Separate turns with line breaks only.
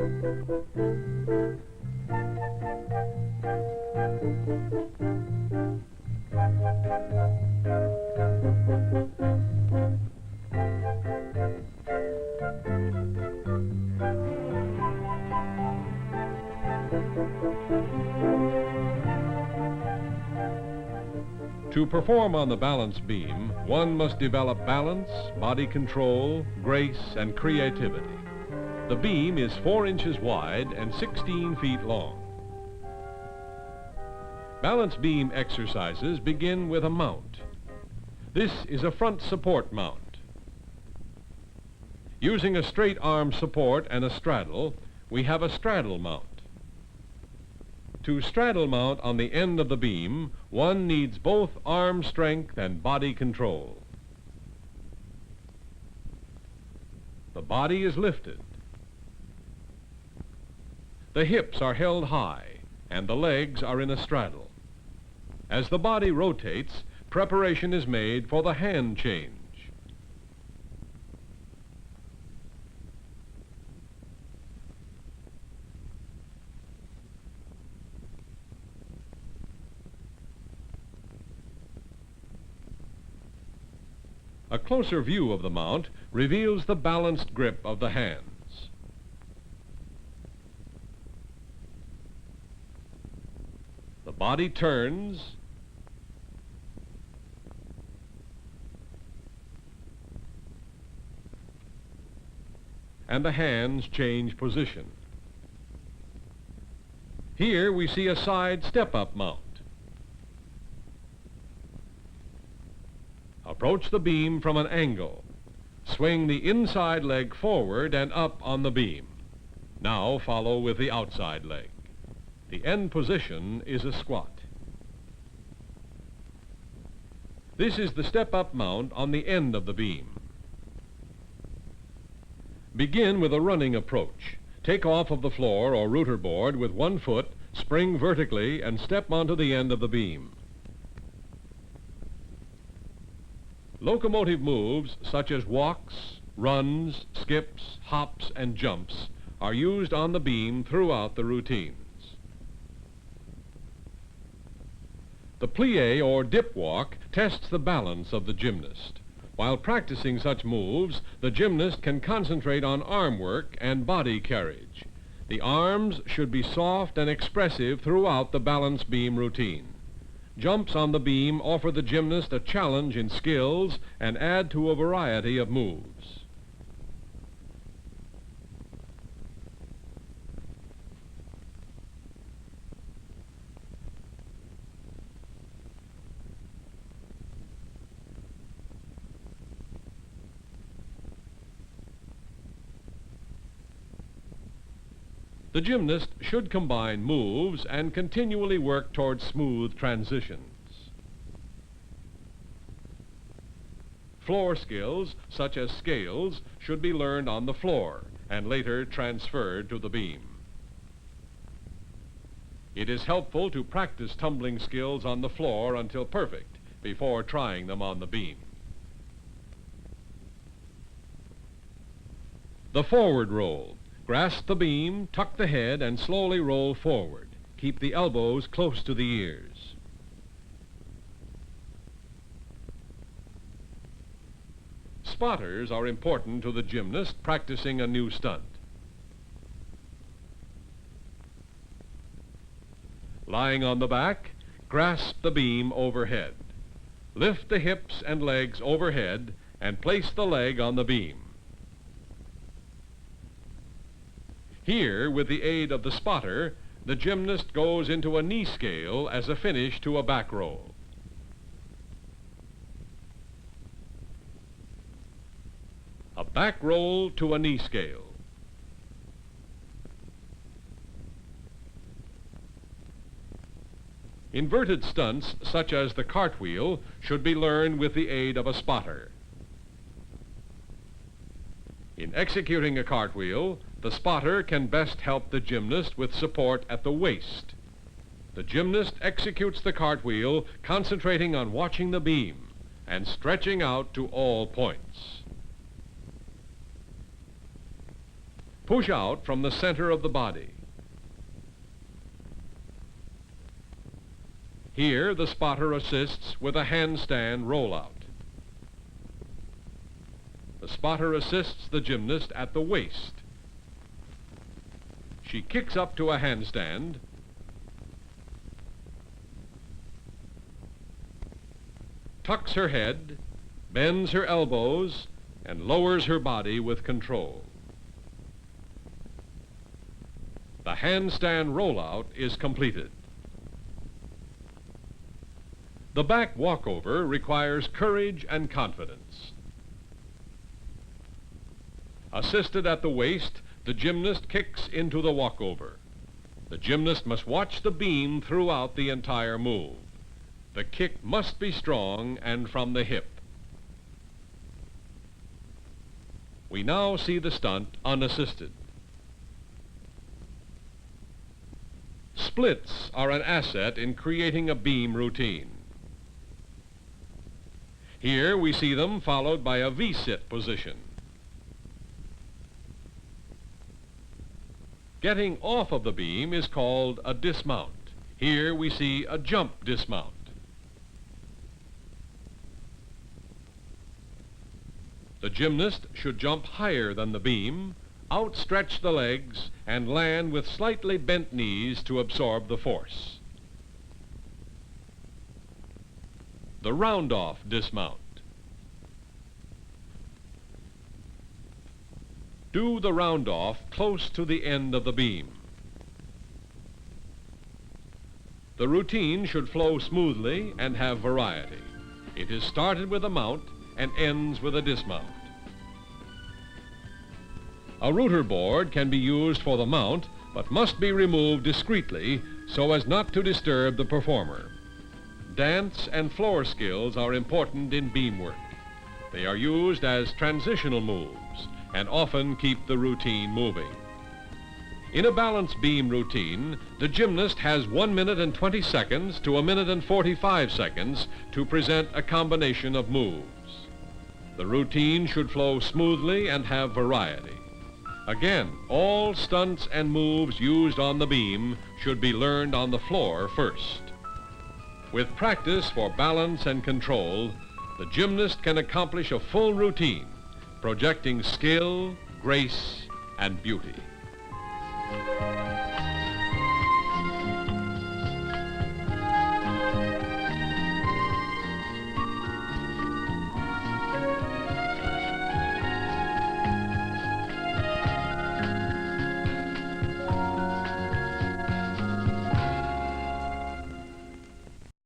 To perform on the balance beam, one must develop balance, body control, grace, and creativity. The beam is 4 inches wide and 16 feet long. Balance beam exercises begin with a mount. This is a front support mount. Using a straight arm support and a straddle, we have a straddle mount. To straddle mount on the end of the beam, one needs both arm strength and body control. The body is lifted. The hips are held high, and the legs are in a straddle. As the body rotates, preparation is made for the hand change. A closer view of the mount reveals the balanced grip of the hands. The body turns, and the hands change position. Here we see a side step-up mount. Approach the beam from an angle. Swing the inside leg forward and up on the beam. Now follow with the outside leg. The end position is a squat. This is the step-up mount on the end of the beam. Begin with a running approach. Take off of the floor or router board with one foot, spring vertically, and step onto the end of the beam. Locomotive moves such as walks, runs, skips, hops, and jumps are used on the beam throughout the routines. The plie or dip walk tests the balance of the gymnast. While practicing such moves, the gymnast can concentrate on arm work and body carriage. The arms should be soft and expressive throughout the balance beam routine. Jumps on the beam offer the gymnast a challenge in skills and add to a variety of moves. The gymnast should combine moves and continually work toward smooth transitions. Floor skills, such as scales, should be learned on the floor and later transferred to the beam. It is helpful to practice tumbling skills on the floor until perfect before trying them on the beam. The forward roll. Grasp the beam, tuck the head, and slowly roll forward. Keep the elbows close to the ears. Spotters are important to the gymnast practicing a new stunt. Lying on the back, grasp the beam overhead. Lift the hips and legs overhead and place the leg on the beam. Here, with the aid of the spotter, the gymnast goes into a knee scale as a finish to a back roll. A back roll to a knee scale. Inverted stunts, such as the cartwheel, should be learned with the aid of a spotter. In executing a cartwheel, the spotter can best help the gymnast with support at the waist. The gymnast executes the cartwheel, concentrating on watching the beam and stretching out to all points. Push out from the center of the body. Here, the spotter assists with a handstand rollout. The spotter assists the gymnast at the waist. She kicks up to a handstand, tucks her head, bends her elbows, and lowers her body with control. The handstand rollout is completed. The back walkover requires courage and confidence. Assisted at the waist, the gymnast kicks into the walkover. The gymnast must watch the beam throughout the entire move. The kick must be strong and from the hip. We now see the stunt unassisted. Splits are an asset in creating a beam routine. Here we see them followed by a V-sit position. Getting off of the beam is called a dismount. Here we see a jump dismount. The gymnast should jump higher than the beam, outstretch the legs, and land with slightly bent knees to absorb the force. The round-off dismount. Do the round-off close to the end of the beam. The routine should flow smoothly and have variety. It is started with a mount and ends with a dismount. A router board can be used for the mount, but must be removed discreetly so as not to disturb the performer. Dance and floor skills are important in beam work. They are used as transitional moves and often keep the routine moving. In a balance beam routine, the gymnast has 1 minute and 20 seconds to 1 minute and 45 seconds to present a combination of moves. The routine should flow smoothly and have variety. Again, all stunts and moves used on the beam should be learned on the floor first. With practice for balance and control, the gymnast can accomplish a full routine, projecting skill, grace, and beauty.